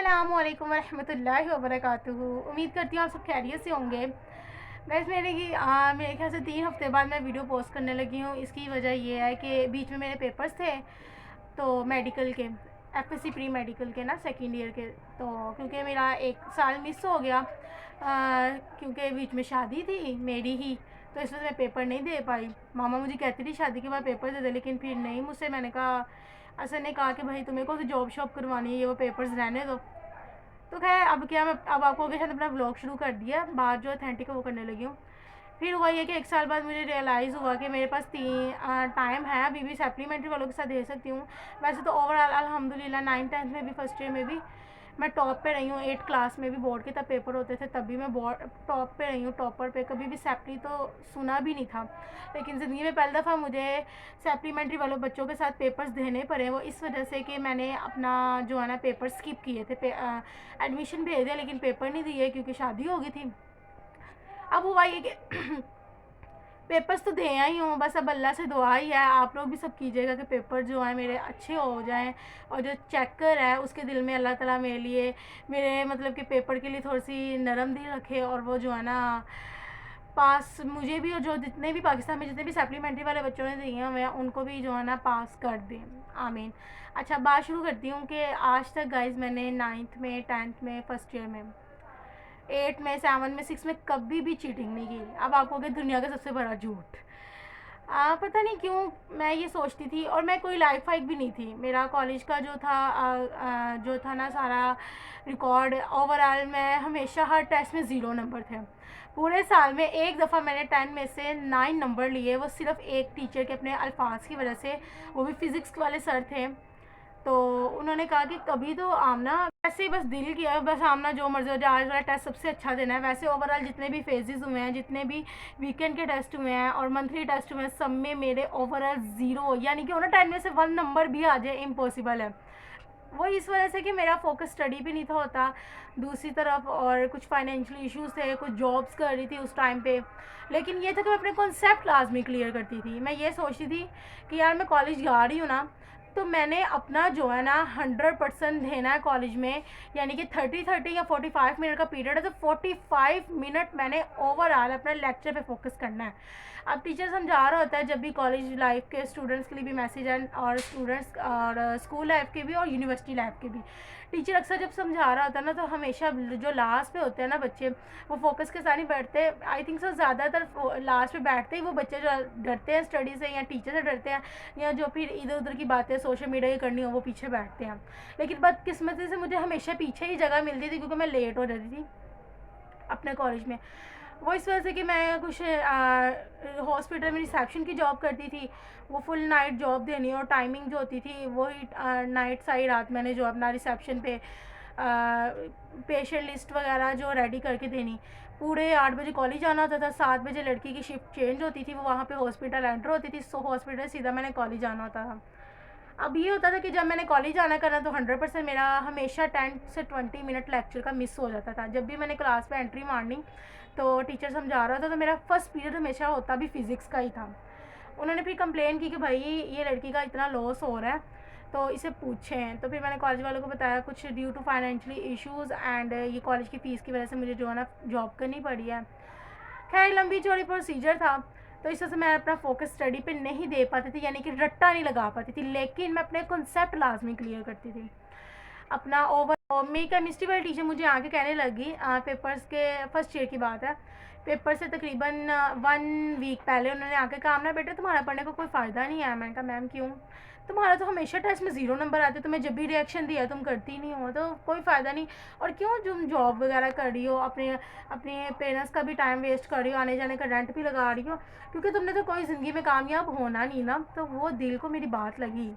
अस्सलामुअलैकुम वरहमतुल्लाहि वबरकातुहू। उम्मीद करती हूँ आप सब खैरियत से होंगे। वैसे मेरे ख्याल से 3 हफ़्ते बाद मैं वीडियो पोस्ट करने लगी हूँ। इसकी वजह ये है कि बीच में मेरे पेपर्स थे, तो मेडिकल के, एफएससी प्री मेडिकल के ना, सेकेंड ईयर के। तो क्योंकि मेरा 1 साल मिस हो गया, क्योंकि बीच में शादी थी मेरी ही, तो इस वजह से मैं पेपर नहीं दे पाई। मामा मुझे कहती थी शादी के बाद पेपर दे दे, लेकिन फिर नहीं, मुझसे मैंने कहा, असर ने कहा कि भाई तुम्हें कौन सी जॉब शॉप करवानी है, ये वो पेपर्स रहने दो। तो खैर अब क्या, मैं अब आपको के साथ अपना व्लॉग शुरू कर दिया, बात जो ऑथेंटिक है वो करने लगी हूँ। फिर हुआ ये कि 1 साल बाद मुझे रियलाइज़ हुआ कि मेरे पास टाइम है, अभी भी सप्लीमेंट्री वालों के साथ दे सकती हूँ। वैसे तो ओवरऑल अल्हम्दुलिल्लाह 9th 10th में भी, फर्स्ट ईयर में भी मैं टॉप पे रही हूँ। 8 क्लास में भी बोर्ड के तब पेपर होते थे, तब भी मैं बोर्ड टॉप पे रही हूँ, टॉपर पे। कभी भी सैप्ली तो सुना भी नहीं था, लेकिन ज़िंदगी में पहली दफ़ा मुझे सप्लीमेंट्री वालों बच्चों के साथ पेपर्स देने पड़े। वो इस वजह से कि मैंने अपना जो है ना पेपर स्किप किए थे। एडमिशन भेज दिया लेकिन पेपर नहीं दिए, क्योंकि शादी हो गई थी। अब हुआ ये कि पेपर्स तो दे आई हूँ, बस अब अल्लाह से दुआ ही है, आप लोग भी सब कीजिएगा कि पेपर जो है मेरे अच्छे हो जाएं, और जो चेकर है उसके दिल में अल्लाह ताला मेरे लिए, मेरे मतलब कि पेपर के लिए थोड़ी सी नरम दिल रखे, और वो जो है ना पास मुझे भी, और जो जितने भी पाकिस्तान में जितने भी सप्लीमेंट्री वाले बच्चों ने दिए हुए हैं उनको भी जो है ना पास कर दें, आमीन। अच्छा, बात शुरू करती हूँ कि आज तक गाइज मैंने 9th में, 10th में, फर्स्ट ईयर में, 8 में, 7 में, 6 में कभी भी चीटिंग नहीं की। अब आपको क्या, दुनिया का सबसे बड़ा झूठ। पता नहीं क्यों मैं ये सोचती थी, और मैं कोई लाइफ हाइक भी नहीं थी। मेरा कॉलेज का जो था ना सारा रिकॉर्ड, ओवरऑल मैं हमेशा हर टेस्ट में 0 नंबर थे। पूरे साल में एक दफ़ा मैंने 10 में से 9 नंबर लिए, वो सिर्फ एक टीचर के अपने अल्फाज की वजह से। वो भी फ़िज़िक्स वाले सर थे, तो उन्होंने कहा कि कभी तो आमना, ऐसे ही बस दिल किया, बस आमना जो मर्जी हो जाए, आज वाला टेस्ट सबसे अच्छा देना है। वैसे ओवरऑल जितने भी फेजेस हुए हैं, जितने भी वीकेंड के टेस्ट हुए हैं और मंथली टेस्ट हुए हैं, सब में मेरे ओवरऑल 0, यानी कि उन्हें 10 में से 1 नंबर भी आ जाए इम्पॉसिबल है। वो इस वजह से कि मेरा फोकस स्टडी पे नहीं था होता, दूसरी तरफ और कुछ फाइनेंशियल इश्यूज थे, कुछ जॉब्स कर रही थी उस टाइम पे। लेकिन ये था कि मैं अपने कॉन्सेप्ट लाजमी क्लियर करती थी। मैं ये सोचती थी कि यार मैं कॉलेज जा रही हूँ ना, तो मैंने अपना जो है ना 100% देना है कॉलेज में। यानी कि 30 या 45 मिनट का पीरियड है, तो 45 मिनट मैंने ओवरऑल अपने लेक्चर पे फोकस करना है। अब टीचर समझा रहा होता है, जब भी कॉलेज लाइफ के स्टूडेंट्स के लिए भी मैसेज है, और स्टूडेंट्स और स्कूल लाइफ के भी और यूनिवर्सिटी लाइफ के भी, टीचर अक्सर जब समझा रहा होता है ना, तो हमेशा जो लास्ट पे होते हैं ना बच्चे, वो फोकस के साथ नहीं बैठते। आई थिंक सो ज़्यादातर लास्ट पे बैठते ही वो बच्चे जो डरते हैं स्टडी से, या टीचर से डरते हैं, या जो फिर इधर उधर की बातें सोशल मीडिया की करनी हो वो पीछे बैठते हैं। लेकिन बदकिस्मती से मुझे हमेशा पीछे ही जगह मिलती थी, क्योंकि मैं लेट हो जाती थी अपने कॉलेज में। वो इस वजह से कि मैं कुछ हॉस्पिटल में रिसेप्शन की जॉब करती थी, वो फुल नाइट जॉब देनी, और टाइमिंग जो होती थी वही नाइट साई रात मैंने जो अपना रिसेप्शन पे पेशेंट लिस्ट वगैरह जो रेडी करके देनी। पूरे 8 बजे कॉलेज जाना होता था, 7 बजे लड़की की शिफ्ट चेंज होती थी, वो वहाँ पे हॉस्पिटल एंटर होती थी, सो हॉस्पिटल सीधा मैंने कॉलेज जाना होता था। अब ये होता था कि जब मैंने कॉलेज जाना करना, तो 100% मेरा हमेशा 10 से 20 मिनट लेक्चर का मिस हो जाता था। जब भी मैंने क्लास में एंट्री मारनी, तो टीचर समझा रहा था, तो मेरा फर्स्ट पीरियड हमेशा होता भी फ़िज़िक्स का ही था। उन्होंने फिर कंप्लेन की कि भाई ये लड़की का इतना लॉस हो रहा है, तो इसे पूछें। तो फिर मैंने कॉलेज वालों को बताया, कुछ due to financially issues and ये कॉलेज की फ़ीस की वजह से मुझे जो है ना जॉब करनी पड़ी है। खैर लंबी चौड़ी प्रोसीजर था, तो इस वजह से मैं अपना फोकस स्टडी पे नहीं दे पाती थी, यानी कि रट्टा नहीं लगा पाती थी, लेकिन मैं अपने कॉन्सेप्ट लाजमी क्लियर करती थी अपना। ओवर मेरी केमिस्ट्री वाली टीचर मुझे आके कहने लगी, पेपर्स के फर्स्ट ईयर की बात है, पेपर से तकरीबन 1 वीक पहले उन्होंने आके कहा ना बेटा तुम्हारा पढ़ने का कोई फ़ायदा नहीं है। मैंने कहा मैम क्यों? तुम्हारा तो हमेशा टेस्ट में 0 नंबर आते, तुम्हें जब भी रिएक्शन दिया तुम करती नहीं हो, तो कोई फ़ायदा नहीं। और क्यों तुम जॉब वगैरह कर रही हो, अपने अपने पेरेंट्स का भी टाइम वेस्ट कर रही हो, आने जाने का रेंट भी लगा रही हो, क्योंकि तुमने तो कोई ज़िंदगी में कामयाब होना नहीं ना। तो वो दिल को मेरी बात लगी,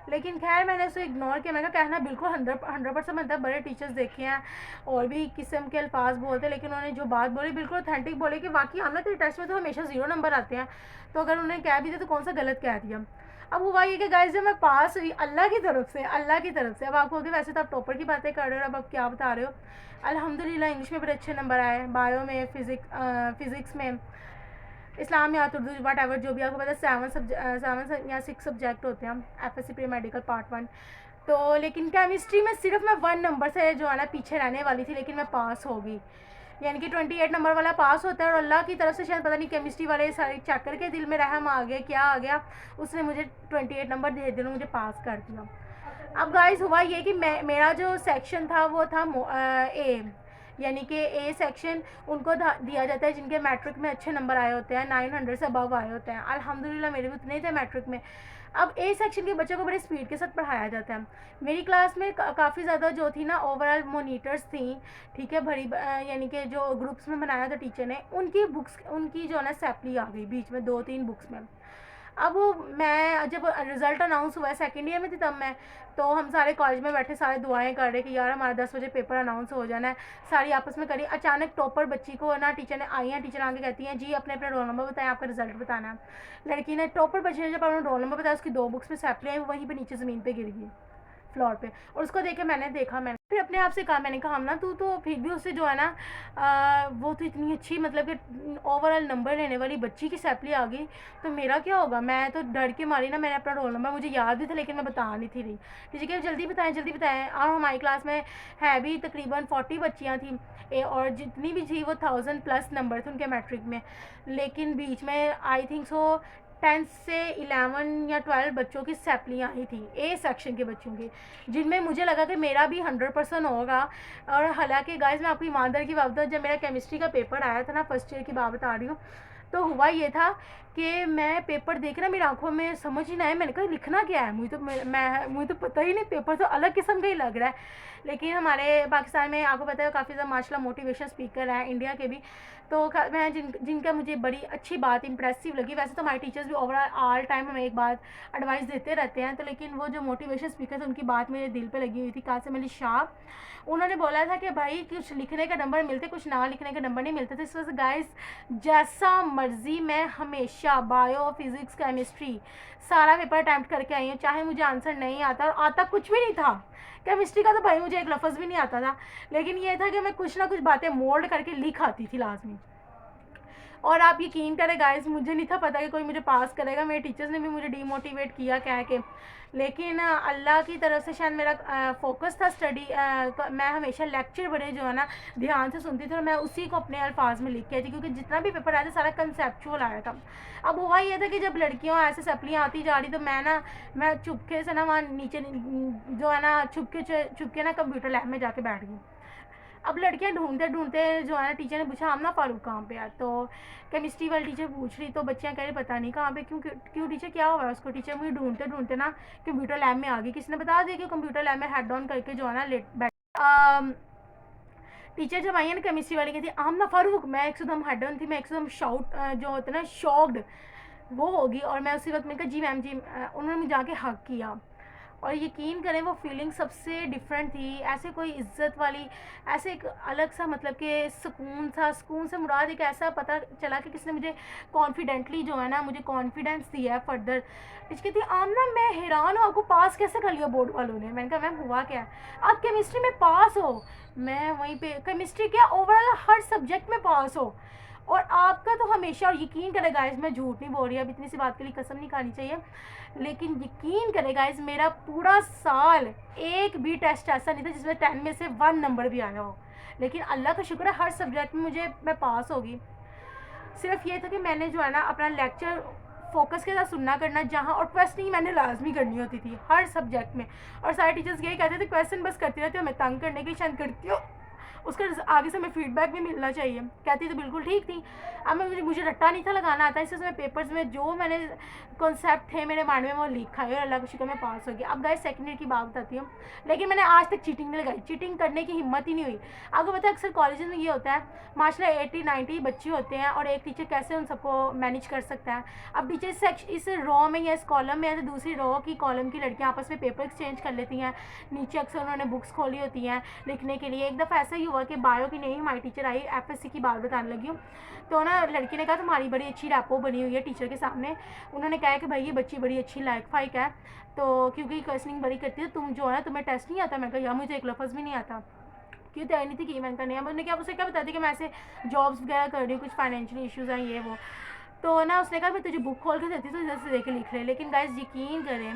लेकिन खैर मैंने उसे इग्नोर किया। मैंने कहा कहना बिल्कुल 100% बनता है, बड़े टीचर्स देखे हैं और भी किस्म के अल्फाज बोलते, लेकिन उन्होंने जो बात बोली बिल्कुल ऑथेंटिक बोले कि वाकई आमना तेरे टेस्ट में तो हमेशा 0 नंबर आते हैं, तो अगर उन्होंने कह भी दिया तो कौन सा गलत कह दिया। अब हुआ ये कि गाइस जब मैं पास हुई, अल्लाह की तरफ से, अल्लाह की तरफ से। अब आपको होगी वैसे तो आप टॉपर की बातें कर रहे हो, अब आप क्या बता रहे हो। अल्हम्दुलिल्लाह इंग्लिश में बड़े अच्छे नंबर आए, बायो में, फ़िज़िक्स में, इस्लाम या उर्दू वट एवर जो भी आपको पता है, 7 या 6 सब्जेक्ट होते हैं एफएससी प्री मेडिकल पार्ट 1। तो लेकिन केमिस्ट्री में सिर्फ मैं 1 नंबर से जो है ना पीछे रहने वाली थी, लेकिन मैं पास हो गई। यानी कि 28 नंबर वाला पास होता है, और अल्लाह की तरफ से शायद पता नहीं केमिस्ट्री वाले सारे चेक करके दिल में रहम आ गया, क्या आ गया, उसने मुझे 28 नंबर दे दिया, मुझे पास कर दिया। अब गाइस हुआ ये कि मेरा जो सेक्शन था वो था ए, यानी कि ए सेक्शन उनको दिया जाता है जिनके मैट्रिक में अच्छे नंबर आए होते हैं, 900 से अबव आए होते हैं। अल्हम्दुलिल्लाह मेरे भी उतने ही थे मैट्रिक में। अब ए सेक्शन के बच्चों को बड़े स्पीड के साथ पढ़ाया जाता है। मेरी क्लास में काफ़ी ज़्यादा जो थी ना ओवरऑल मोनीटर्स थी, ठीक है, भरी यानी कि जो ग्रुप्स में बनाया था टीचर ने, उनकी बुक्स, उनकी जो है ना सैपली आ गई बीच में 2-3 बुक्स में। अब मैं जब रिज़ल्ट अनाउंस हुआ है, सेकेंड ईयर में थी तब मैं, तो हम सारे कॉलेज में बैठे सारे दुआएं कर रहे कि यार हमारा 10 बजे पेपर अनाउंस हो जाना है, सारी आपस में करी। अचानक टॉपर बच्ची को ना टीचर ने आई हैं, टीचर आके कहती हैं जी अपने अपने रोल नंबर बताएं, आपका रिजल्ट बताना है। लड़की ने, टॉपर बच्ची ने जब अपना रोल नंबर बताया, उसकी 2 बुक्स में सैपली आई, वहीं पर नीचे ज़मीन पर गिर गई फ्लोर पे, और उसको देख के मैंने फिर अपने आप से कहा, मैंने कहा हम ना तू तो फिर भी उससे जो है ना वो तो इतनी अच्छी मतलब कि ओवरऑल नंबर लेने वाली बच्ची की सैपली आ गई, तो मेरा क्या होगा। मैं तो डर के मारी ना, मैंने अपना रोल नंबर मुझे याद भी था लेकिन मैं बता नहीं थी रही। टीचर कह जल्दी बताएं जल्दी बताएं। और हमारी क्लास में है भी तकरीबन 40 बच्चियाँ थी, और जितनी भी थी वो 1000+ नंबर थे उनके मैट्रिक में। लेकिन बीच में आई थिंक सो 10 से 11 या 12 बच्चों की सैपलियाँ आई थी, ए सेक्शन के बच्चों की, जिनमें मुझे लगा कि मेरा भी 100% होगा। और हालांकि गाइस मैं आपकी ईमानदारी की बात बताऊँ, जब मेरा केमिस्ट्री का पेपर आया था ना, फर्स्ट ईयर की बात बता रही हूँ, तो हुआ ये था कि मैं पेपर देख रहा, मेरी आंखों में समझ ही ना आया, मैंने कहा लिखना क्या है, मुझे तो पता ही नहीं, पेपर तो अलग किस्म का ही लग रहा है। लेकिन हमारे पाकिस्तान में आपको पता है काफ़ी ज़्यादा माशाल्लाह मोटिवेशन स्पीकर हैं, इंडिया के भी, तो मैं जिनका मुझे बड़ी अच्छी बात इंप्रेसिव लगी। वैसे तो हमारे टीचर्स भी ओवरऑल ऑल टाइम हमें एक बात एडवाइस देते रहते हैं, तो लेकिन वो जो मोटिवेशन स्पीकर थे उनकी बात मेरे दिल पे लगी हुई थी। कासिम अली शाह, उन्होंने बोला था कि भाई कुछ लिखने का नंबर मिलते, कुछ ना लिखने का नंबर नहीं मिलते थे। इस वजह से गाइस जैसा मर्जी मैं हमेशा बायो, फिज़िक्स, केमिस्ट्री सारा पेपर अटैम्प्ट करके आई हूँ, चाहे मुझे आंसर नहीं आता, और आता कुछ भी नहीं था। केमिस्ट्री का तो भाई मुझे एक लफ्ज़ भी नहीं आता था, लेकिन ये था कि मैं कुछ ना कुछ बातें मोल्ड करके लिख आती थी लाजमी। और आप यकीन करें गाइस, मुझे नहीं था पता कि कोई मुझे पास करेगा, मेरे टीचर्स ने भी मुझे डीमोटिवेट किया कह के, लेकिन अल्लाह की तरफ से शायद मेरा फोकस था स्टडी। मैं हमेशा लेक्चर बड़े जो है ना ध्यान से सुनती थी, और मैं उसी को अपने अल्फाज में लिख के आई थी, क्योंकि जितना भी पेपर आया था सारा कंसेप्चुअल आया था। अब हुआ ये था कि जब लड़कियों ऐसे सप्लियाँ आती जा रही, तो मैं चुपके से ना वहाँ नीचे जो है ना छुपके ना कंप्यूटर लैब में जाके बैठ गई। अब लड़कियां ढूंढते ढूंढते जो है ना, टीचर ने पूछा आमना फारूक कहाँ पे है, तो केमिस्ट्री वाली टीचर पूछ रही, तो बच्चियां कह रही पता नहीं कहाँ पे, क्यों टीचर क्या हुआ है उसको। टीचर मुझे ढूंढते ढूंढते ना कंप्यूटर लैब में आ गई, किसी ने बता दिया कि कंप्यूटर लैब में हेड डाउन करके जो है ना लेट बैठ। टीचर जब आई है ना केमिस्ट्री वाली, कहती आमना फारूक, मैं एकदम हेड डाउन थी, मैं एकदम शाउट जो होता है ना शॉक्ड वो होगी, और मैं उसी वक्त मैंने कहा जी मैम जी, उन्होंने मुझे जाके हक किया, और यकीन करें वो फीलिंग सबसे डिफरेंट थी। ऐसे कोई इज़्ज़त वाली, ऐसे एक अलग सा मतलब कि सुकून से मुराद एक ऐसा पता चला कि किसने मुझे कॉन्फिडेंटली जो है ना मुझे कॉन्फिडेंस दिया है फर्दर। टीचर कहती आमना मैं हैरान हूँ, आपको पास कैसे कर लिया बोर्ड वालों ने। मैंने कहा मैम हुआ क्या, आप केमिस्ट्री में पास हो। मैं वहीं पे केमिस्ट्री क्या ओवरऑल हर सब्जेक्ट में पास हो, और आपका तो हमेशा, और यकीन करें गाइस मैं झूठ नहीं बोल रही, अब इतनी सी बात के लिए कसम नहीं खानी चाहिए, लेकिन यकीन करें गाइस मेरा पूरा साल एक भी टेस्ट ऐसा नहीं था जिसमें 10 में से 1 नंबर भी आया हो, लेकिन अल्लाह का शुक्र है हर सब्जेक्ट में मैं पास होगी। सिर्फ ये था कि मैंने जो है ना अपना लेक्चर फोकस के साथ सुनना करना, जहाँ और क्वेश्चनिंग मैंने लाजमी करनी होती थी हर सब्जेक्ट में, और सारे टीचर्स यही कहते थे क्वेश्चन बस करती रहती हो, मैं तंग करने के लिए शायद करती हो, उसका आगे से हमें फीडबैक भी मिलना चाहिए। कहती तो बिल्कुल ठीक थी। अब मुझे रट्टा नहीं था लगाना आता, इससे मैं पेपर्स में जो मैंने कॉन्सेप्ट थे मेरे माइंड में वो लिखा है, और अल्लाह का शुक्र मैं पास हो गया। अब गाइस सेकंड ईयर की बात बताती हूँ, लेकिन मैंने आज तक चीटिंग नहीं लगाई, चीटिंग करने की हिम्मत ही नहीं हुई। आपको पता है अक्सर कॉलेजेस में ये होता है, माशाल्लाह 80-90 बच्चे होते हैं, और एक टीचर कैसे उन सबको मैनेज कर सकता है। अब टीचर इस रो में या इस कॉलम में या तो दूसरी रो की कॉलम की लड़कियाँ आपस में पेपर एक्सचेंज कर लेती हैं, नीचे अक्सर उन्होंने बुक्स खोली होती हैं लिखने के लिए। एक दफ़ा ऐसा ही हुआ कि बायो की नहीं हमारी टीचर आई, एफएससी की बात बताने लगी हूँ, तो ना लड़की ने कहा तुम्हारी बड़ी अच्छी रैपो बनी हुई है टीचर के सामने। उन्होंने कहा कि भाई ये बच्ची बड़ी अच्छी लायक फाइक है, तो क्योंकि क्वेश्चनिंग बड़ी करती है, तुम जो है तुम्हें टेस्ट नहीं आता। मैं कहा यार मुझे एक लफ्ज़ भी नहीं आता, क्यों तैयारी नहीं थी कि मैंने कहा नहीं। उन्होंने क्या उसे क्या बताती कि मैं ऐसे जॉब्स वगैरह कर रही हूँ, कुछ फाइनेंशियल इशूज़ हैं ये वो, तो ना उसने कहा मैं तुझे बुक खोल के देती तो इधर से देख के लिख ले। लेकिन गाइस यकीन करें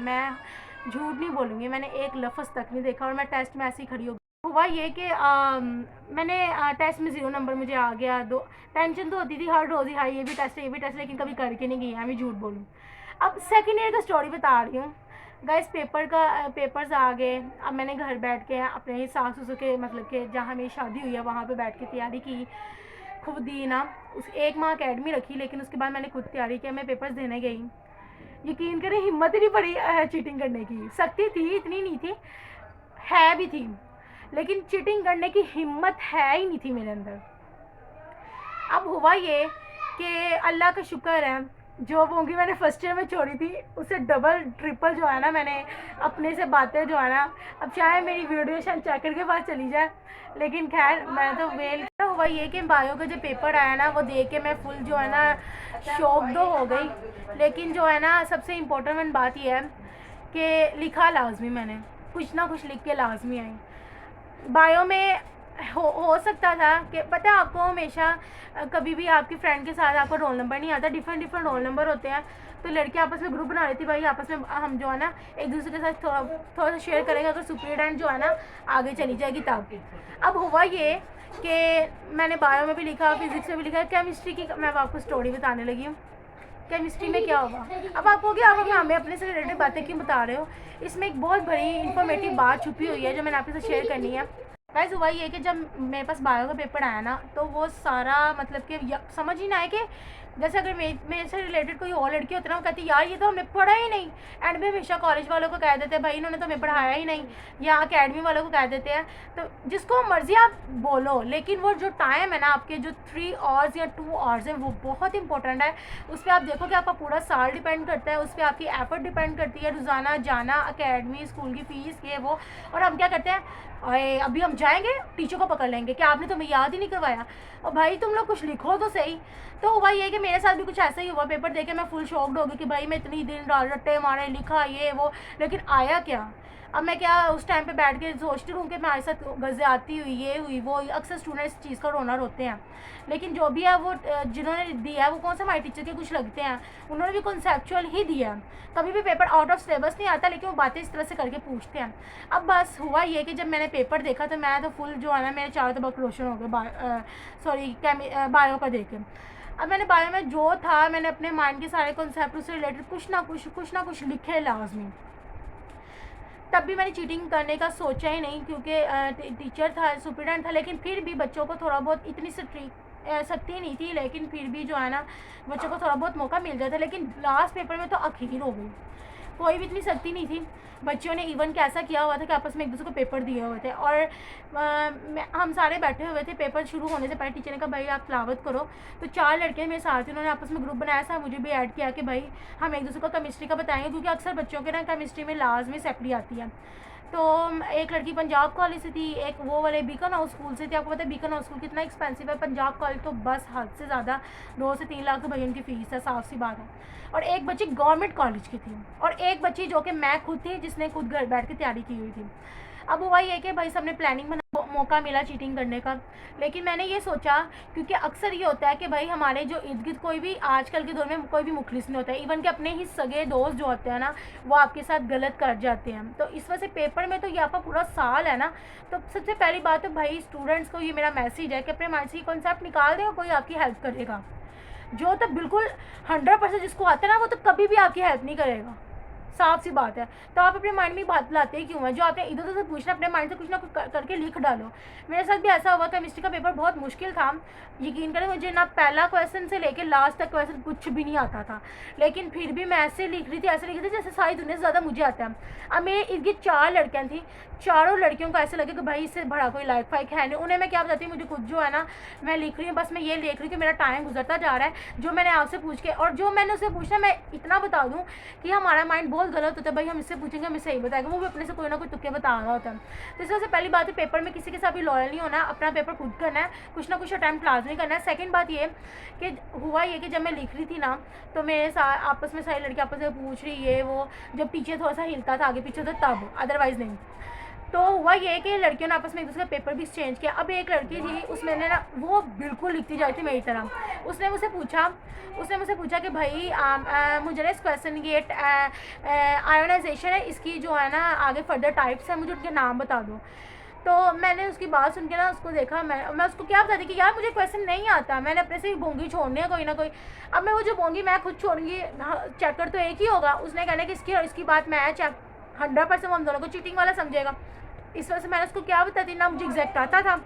झूठ नहीं बोलूँगी, मैंने एक लफ्ज़ तक नहीं देखा और मैं टेस्ट में ऐसे ही खड़ी हो गई। हुआ ये कि मैंने टेस्ट में 0 नंबर मुझे आ गया। दो टेंशन तो होती थी हर रोज़ ही, हाँ ये भी टेस्ट है ये भी टेस्ट, लेकिन कभी करके नहीं गई है, मैं झूठ बोलूँ। अब सेकेंड ईयर का स्टोरी बता रही हूँ गाइस। पेपर्स आ गए। अब मैंने घर बैठ के अपने सास ससुर के मतलब के जहाँ मेरी शादी हुई है वहाँ पे बैठ के तैयारी की खुद ही ना। उस 1 माह अकेडमी रखी, लेकिन उसके बाद मैंने खुद तैयारी की। मैं पेपर्स देने गई, यकीन करें हिम्मत ही नहीं पड़ी चीटिंग करने की। सकती थी, इतनी नहीं थी, है भी थी, लेकिन चीटिंग करने की हिम्मत है ही नहीं थी मेरे अंदर। अब हुआ ये कि अल्लाह का शुक्र है, जो होंगी मैंने फर्स्ट ईयर में छोड़ी थी उससे डबल ट्रिपल जो है ना मैंने अपने से बातें जो है ना, अब चाहे मेरी वीडियो शायद चेकर के पास चली जाए, लेकिन खैर मैं तो वेल। हुआ ये कि बायो का जो पेपर आया ना वो देख के मैं फुल जो है ना शॉक्ड हो गई। लेकिन जो है ना सबसे इम्पोर्टेंट बात यह है कि लिखा लाजमी, मैंने कुछ ना कुछ लिख के लाजमी आई। बायो में हो सकता था कि पता है आपको, हमेशा कभी भी आपकी फ्रेंड के साथ आपका रोल नंबर नहीं आता, डिफरेंट रोल नंबर होते हैं, तो लड़के आपस में ग्रुप बना लेती भाई आपस में हम जो है ना एक दूसरे के साथ थोड़ा सा शेयर करेंगे, अगर सुपरिटेंडेंट जो है ना आगे चली जाएगी तब। अब हुआ ये कि मैंने बायो में भी लिखा, फिजिक्स में भी लिखा, केमिस्ट्री की मैं आपको स्टोरी बताने लगी हूँ। केमिस्ट्री में क्या होगा, अब आपको क्या आप हमें अपने से रिलेटेड बातें क्यों बता रहे हो। इसमें एक बहुत बड़ी इंफॉर्मेटिव बात छुपी हुई है जो मैंने आपके साथ शेयर करनी है। गाइस हुआ ये कि जब मेरे पास बायो का पेपर आया ना तो वो सारा मतलब कि समझ ही ना आए कि जैसे अगर मेरे से रिलेटेड कोई और लड़की होती ना वो कहती यार ये तो हमने पढ़ा ही नहीं। एंड में हमेशा कॉलेज वालों को कह देते हैं भाई इन्होंने तो हमें पढ़ाया ही नहीं, या अकेडमी वालों को कह देते हैं। तो जिसको मर्जी आप बोलो, लेकिन वो जो टाइम है ना आपके जो 3 आवर्स या 2 आवर्स है वो बहुत इंपॉर्टेंट है। उस पर आप देखो कि आपका पूरा साल डिपेंड करता है, उस पर आपकी एफर्ट डिपेंड करती है, रोज़ाना जाना, अकेडमी, स्कूल की फ़ीस, ये वो। और हम क्या करते हैं, अभी हम जाएंगे टीचर को पकड़ लेंगे कि आपने तुम्हें याद ही नहीं करवाया। और भाई तुम लोग कुछ लिखो तो सही। तो हुआ ये कि मेरे साथ भी कुछ ऐसा ही हुआ। पेपर देके मैं फुल शॉक्ड हो गई कि भाई मैं इतनी दिन रट्टे मारे लिखा ये वो, लेकिन आया क्या। अब मैं क्या उस टाइम पे बैठ के सोचती हूँ कि मेरे साथ गज़ियाती हुई ये हुई वो। अक्सर स्टूडेंट्स इस चीज़ का रोना रोते हैं, लेकिन जो भी है वो जिन्होंने दिया है वो कौन सा हमारे टीचर के कुछ लगते हैं, उन्होंने भी कॉन्सेप्चुअल ही दिया। कभी भी पेपर आउट ऑफ सिलेबस नहीं आता, लेकिन वो बातें इस तरह से करके पूछते हैं। अब बस हुआ ये कि जब मैंने पेपर देखा तो मैं तो फुल जो है ना मेरे चारों तरफ रोशन हो गए बायो का देख के। अब मैंने बायो में जो था मैंने अपने माइंड के सारे कॉन्सेप्ट से रिलेटेड कुछ ना कुछ लिखे लाजमी। तब भी मैंने चीटिंग करने का सोचा ही नहीं, क्योंकि टीचर था, सुपरिटेंडेंट था, लेकिन फिर भी बच्चों को थोड़ा बहुत, इतनी सख्ती नहीं थी, लेकिन फिर भी जो है ना बच्चों को थोड़ा बहुत मौका मिल जाता। लेकिन लास्ट पेपर में तो आखिर हो गई, कोई भी इतनी सख्ती नहीं थी। बच्चों ने इवन कैसा किया हुआ था कि आपस में एक दूसरे को पेपर दिए हुए थे, और हम सारे बैठे हुए थे। पेपर शुरू होने से पहले टीचर ने कहा भाई आप तिलावत करो। तो 4 लड़के मेरे साथ थे, उन्होंने आपस में ग्रुप बनाया था, मुझे भी ऐड किया कि भाई हम एक दूसरे को केमिस्ट्री का बताएंगे, क्योंकि अक्सर बच्चों के ना केमिस्ट्री में लाजमी सैप्ली आती है। तो एक लड़की पंजाब कॉलेज से थी, एक वो वाले बीकन हाउस स्कूल से थी। आपको पता है बीकन हाउस स्कूल कितना एक्सपेंसिव है, पंजाब कॉलेज तो बस हद से ज़्यादा 2 से 3 लाख तो भैया उनकी फ़ीस है, साफ सी बात है। और एक बच्ची गवर्नमेंट कॉलेज की थी, और एक बच्ची जो कि मैं खुद थी जिसने खुद घर बैठ के तैयारी की हुई थी। अब हुआ ये कि भाई सबने प्लानिंग बना, मौका मिला चीटिंग करने का। लेकिन मैंने ये सोचा, क्योंकि अक्सर ये होता है कि भाई हमारे जो इर्द गिर्द कोई भी आजकल के दौर में कोई भी मुखलिस नहीं होता है, इवन कि अपने ही सगे दोस्त जो होते हैं ना वो आपके साथ गलत कर जाते हैं। तो इस वजह से पेपर में तो ये आपका पूरा साल है ना, तो सबसे पहली बात तो भाई स्टूडेंट्स को ये मेरा मैसेज है कि अपने माइंड से कॉन्सेप्ट निकाल दें, कोई आपकी हेल्प करेगा। जो तो बिल्कुल 100% जिसको आता है ना वो तो कभी भी आपकी हेल्प नहीं करेगा, साफ सी बात है। तो आप अपने माइंड में बात लाते ही क्यों है, जो आपने इधर उधर पूछना अपने माइंड से कुछ ना कुछ करके लिख डालो। मेरे साथ भी ऐसा हुआ, केमिस्ट्री का पेपर बहुत मुश्किल था, यकीन करें मुझे ना पहला क्वेश्चन से लेकर लास्ट तक क्वेश्चन कुछ भी नहीं आता था, लेकिन फिर भी मैं ऐसे लिख रही थी जैसे सारी दुनिया से ज़्यादा मुझे आता है। अब मेरे इर्द गिर्द 4 लड़कियाँ थी, चारों लड़कियों को ऐसे लगे कि भाई इससे बड़ा कोई लाइक फाइक है नहीं। उन्हें मैं क्या बताती हूँ, मुझे खुद जो है ना मैं लिख रही हूँ, बस मैं ये देख रही हूँ कि मेरा टाइम गुजरता जा रहा है। जो मैंने आपसे पूछ के और जो मैंने उससे पूछना, मैं इतना बता दूँ कि हमारा माइंड बहुत गलत होता है, भाई हम इससे पूछेंगे हमें सही बताएगा, वो भी अपने से कोई ना कोई तुक्के बता रहा होता है। तो इस वजह से पहली बात है पेपर में किसी के साथ भी लॉयल नहीं होना, अपना पेपर खुद करना है, कुछ ना कुछ अटैम्प्ट लाजमी करना है। सेकंड बात ये कि हुआ ये कि जब मैं लिख रही थी ना तो मेरे साथ आपस में सारी लड़की आपस में पूछ रही ये वो, जब पीछे थोड़ा सा हिलता था आगे पीछे तो तब, अदरवाइज़ नहीं। तो हुआ ये कि लड़कियों ने आपस में एक दूसरे का पेपर भी एक्सचेंज किया। अब एक लड़की थी, उसमें ना वो बिल्कुल लिखती जाती थी मेरी तरह। उसने मुझसे पूछा कि भाई मुझे ना इस क्वेश्चन की आयोनाइजेशन है, इसकी जो है ना आगे फर्दर टाइप्स है, मुझे उनके नाम बता दो। तो मैंने उसकी बात सुन के ना उसको देखा, मैं उसको क्या बताती कि यार मुझे क्वेश्चन नहीं आता, मैंने अपने से ही बोंगी छोड़नी है कोई ना कोई। अब मैं वो जो बोंगी मैं खुद छोड़ूंगी, चेकर तो एक ही होगा। उसने कहना कि इसकी और इसकी बात मैच है, 100% वो हम दोनों को चीटिंग वाला समझेगा। इस वजह से मैंने उसको क्या बताती ना, मुझे एग्जैक्ट आता था,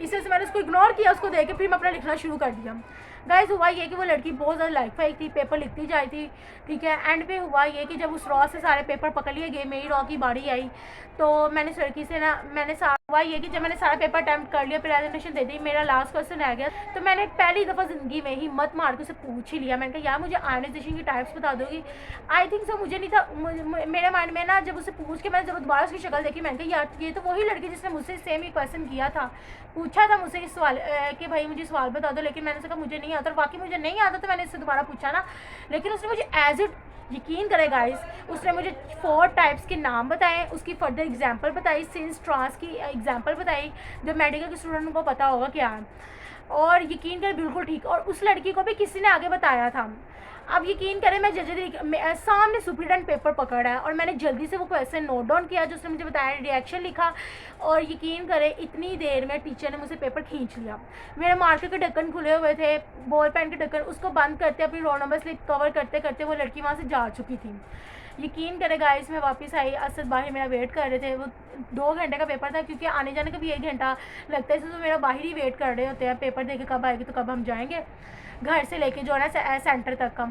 इस वजह से मैंने उसको इग्नोर किया। उसको देख के फिर मैं अपना लिखना शुरू कर दिया। गाइस हुआ ये कि वो लड़की बहुत ज़्यादा लाइक फाइक थी, पेपर लिखती जाती थी, ठीक है। एंड पे हुआ ये कि जब उस रॉ से सारे पेपर पकड़ लिए गए, मेरी रॉ की बारी आई, तो मैंने उस लड़की से ना हुआ ये कि जब मैंने सारा पेपर अटैम्प्ट कर लिया, प्रेजेंटेशन दे दी, मेरा लास्ट क्वेश्चन रह गया, तो मैंने पहली दफ़ा ज़िंदगी में हिम्मत मार के उसे पूछ ही लिया। मैंने कहा यार मुझे आयोनाइजेशन की टाइप्स बता दोगी। आई थिंक सो मुझे नहीं था, मेरे माइंड में ना जब उसे पूछ के मैंने जब दोबारा उसकी शक्ल देखी, मैंने कहा यार ये तो वही लड़की जिसने मुझसे सेम ही क्वेश्चन किया था, पूछा था मुझसे इस सवाल कि भाई मुझे सवाल बता दो। लेकिन मैंने कहा मुझे नहीं आता, और बाकी मुझे नहीं आता, तो मैंने इससे दोबारा पूछा ना। लेकिन उसने मुझे एज इट, यकीन करें गाइस, उसने मुझे 4 टाइप्स के नाम बताए, उसकी फर्दर एग्जांपल बताई, सिंस ट्रांस की एग्जांपल बताई, जो मेडिकल के स्टूडेंट को पता होगा क्या है। और यकीन करें बिल्कुल ठीक, और उस लड़की को भी किसी ने आगे बताया था। अब यकीन करें मैं जल्दी सामने सुपरिटेंडेंट पेपर पकड़ा है और मैंने जल्दी से वो क्वेश्चन नोट डाउन किया जो उसने मुझे बताया, रिएक्शन लिखा, और यकीन करें इतनी देर में टीचर ने मुझसे पेपर खींच लिया। मेरे मार्कर के ढक्कन खुले हुए थे, बॉल पेन के ढक्कन, उसको बंद करते अपनी रोल नंबर स्लिप कवर करते करते वो लड़की वहाँ से जा चुकी थी। यकीन करें गाइस, मैं वापस आई, असद बाहर मेरा वेट कर रहे थे। वो 2 घंटे का पेपर था, क्योंकि आने जाने का भी 1 घंटा लगता है, तो मेरा बाहर ही वेट कर रहे होते हैं, पेपर देके कब आएगी तो कब हम जाएंगे घर से लेके जो है ना सेंटर तक का।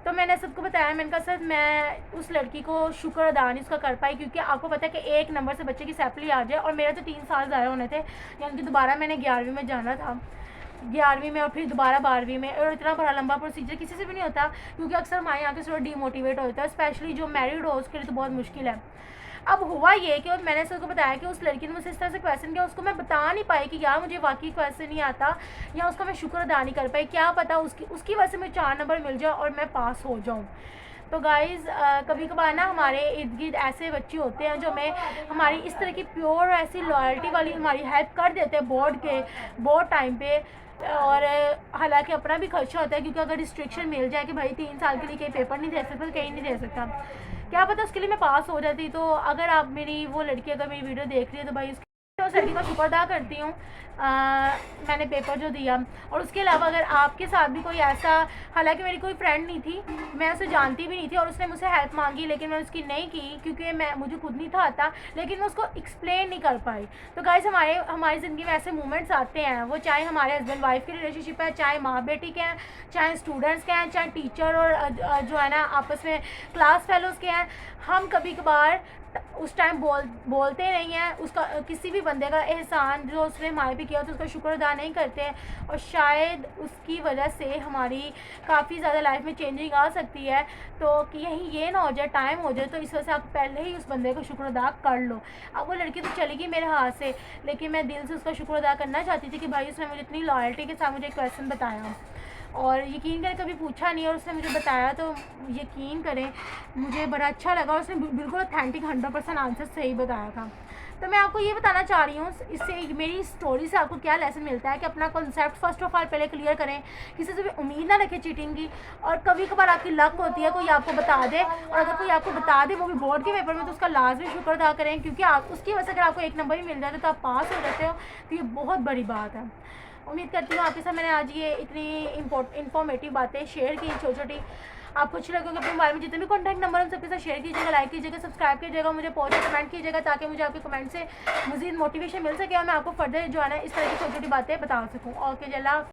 तो मैंने सबको बताया, मैंने कहा सर मैं उस लड़की को शुक्र अदा नहीं उसका कर पाई, क्योंकि आपको पता है कि 1 नंबर से बच्चे की सैपली आ जाए, और मेरा तो 3 साल ज़ाया होने थे, यानी कि दोबारा मैंने 11वीं में जाना था, 11वीं में और फिर दोबारा 12वीं में, और इतना बड़ा लंबा प्रोसीजर किसी से भी नहीं होता, क्योंकि अक्सर हमारे यहाँ के थोड़ा डीमोटिवेट होता है, स्पेशली जो मैरिड हो उसके लिए तो बहुत मुश्किल है। अब हुआ ये कि मैंने उसको बताया कि उस लड़की ने मुझसे इस तरह से क्वेश्चन किया, उसको मैं बता नहीं पाई कि यार मुझे वाकई क्वेश्चन नहीं आता, या उसका मैं शुक्र अदा नहीं कर पाई, क्या पता उसकी वजह से मुझे 4 नंबर मिल जाए और मैं पास हो जाऊँ। तो गाइज़ कभी कभार ना हमारे इर्द गिर्द ऐसे बच्चे होते हैं जो हमें हमारी इस तरह की प्योर ऐसी लॉयल्टी वाली हमारी हेल्प कर देते हैं बोर्ड टाइम पे, और हालांकि अपना भी खर्चा होता है, क्योंकि अगर रिस्ट्रिक्शन मिल जाए कि भाई 3 साल के लिए कहीं पेपर नहीं दे सकता तो कहीं नहीं दे सकता, क्या पता उसके लिए मैं पास हो जाती। तो अगर आप वो लड़की अगर मेरी वीडियो देख रही है तो भाई उसकी तो उस लड़की का शुक्र अदा करती हूँ, मैंने पेपर जो दिया। और उसके अलावा अगर आपके साथ भी कोई ऐसा, हालांकि मेरी कोई फ्रेंड नहीं थी, मैं उसे जानती भी नहीं थी, और उसने मुझसे हेल्प मांगी लेकिन मैं उसकी नहीं की, क्योंकि मुझे खुद नहीं था आता, लेकिन मैं उसको एक्सप्लेन नहीं कर पाई। तो गाइस हमारी ज़िंदगी में ऐसे मोमेंट्स आते हैं, वो चाहे हमारे हस्बैंड वाइफ की रिलेशनशिप है, चाहे माँ बेटी के हैं, चाहे स्टूडेंट्स के हैं, चाहे टीचर और जो है ना आपस में क्लास फेलोज़ के हैं। हम कभी कभार उस टाइम बोलते नहीं हैं, उसका किसी भी बंदे का एहसान जो उसने हमारे पे किया तो उसका शुक्र अदा नहीं करते हैं, और शायद उसकी वजह से हमारी काफ़ी ज़्यादा लाइफ में चेंजिंग आ सकती है। तो कि यही ये ना हो जाए, टाइम हो जाए, तो इस वजह से आप पहले ही उस बंदे को शुक्र अदा कर लो। अब वो लड़की तो चली गई मेरे हाथ से, लेकिन मैं दिल से उसका शुक्र अदा करना चाहती थी कि भाई उसने मुझे इतनी लॉयल्टी के साथ मुझे एक क्वेश्चन बताया, और यकीन करें कभी पूछा नहीं और उसने मुझे बताया, तो यकीन करें मुझे बड़ा अच्छा लगा, और उसने बिल्कुल ऑथेंटिक 100% आंसर सही बताया था। तो मैं आपको ये बताना चाह रही हूँ, इससे मेरी स्टोरी से आपको क्या लेसन मिलता है कि अपना कॉन्सेप्ट फर्स्ट ऑफ ऑल पहले क्लियर करें, किसी से भी उम्मीद ना रखें चीटिंग की। और कभी कभार आपकी लक होती है कोई आपको बता दे, और अगर कोई आपको बता दे वो भी बोर्ड के पेपर में, तो उसका लाजमी शुक्र अदा करें, क्योंकि आप उसकी वजह से अगर आपको 1 नंबर ही मिल जाता है तो आप पास हो जाते हो, तो ये बहुत बड़ी बात है। उम्मीद करती हूँ आपके साथ मैंने आज ये इतनी इंफॉर्मेटिव बातें शेयर की, छोटी छोटी। आपको अच्छी लगेगी अपने मोबाइल में जितने भी कॉन्टैक्ट नंबर हम सबके साथ शेयर कीजिएगा, लाइक कीजिएगा, सब्सक्राइब कीजिएगा, मुझे पॉजिटिव कमेंट कीजिएगा, ताकि मुझे आपके कमेंट से मज़ीद मोटिवेशन मिल सके और मैं आपको फर्दर जो है ना इस तरह की छोटी छोटी बातें बता सकूँ। ओके, जल्ला।